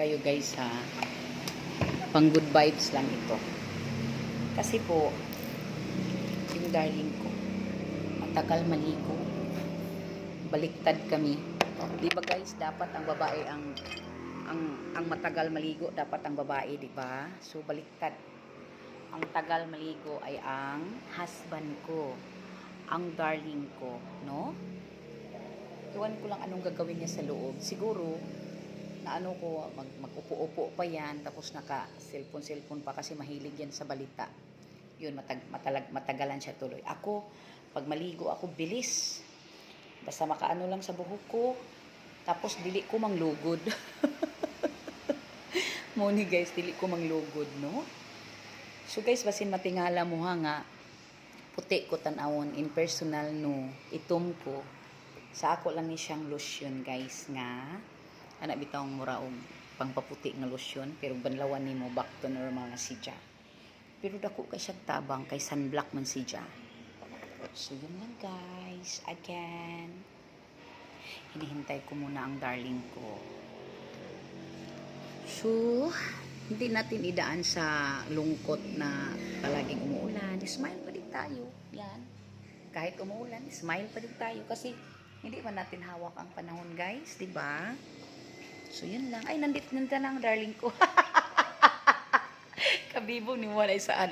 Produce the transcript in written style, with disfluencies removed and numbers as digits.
kayo guys ha. Pang good vibes lang ito. Kasi po, yung darling ko, matagal maligo. Baliktad kami. Di ba guys, dapat ang babae ang matagal maligo, dapat ang babae, di ba? So baliktad. Ang tagal maligo ay ang husband ko, ang darling ko, no? Iwan ko lang anong gagawin niya sa loob. Siguro, na ano ko, mag-upo-upo pa yan, tapos naka-cellphone pa kasi mahilig yan sa balita. Yun, matagalan siya tuloy. Ako, pag maligo ako, bilis. Basta makaano lang sa buhok ko, tapos dili ko manglugod. Muni guys, dili ko manglugod, no? So guys, basin matingala mo nga, puti ko tanawon, in personal no, itom ko. Sa ako lang ni siyang lotion guys nga, anak bitawang muraog pangpaputi nga lotion, pero banlawan ni mo back to normal na siya. Pero dako kay siya tabang, kay sunblock man siya. So yun lang guys, again, hinihintay ko muna ang darling ko. So, hindi natin idaan sa lungkot na palaging umuulan. Smile pa din tayo. Yan. Kahit umuulan, smile pa din tayo. Kasi, hindi man natin hawak ang panahon, guys. Diba? So, yun lang. Ay, nandito na ang darling ko. Kabibo ni Juan ay saan.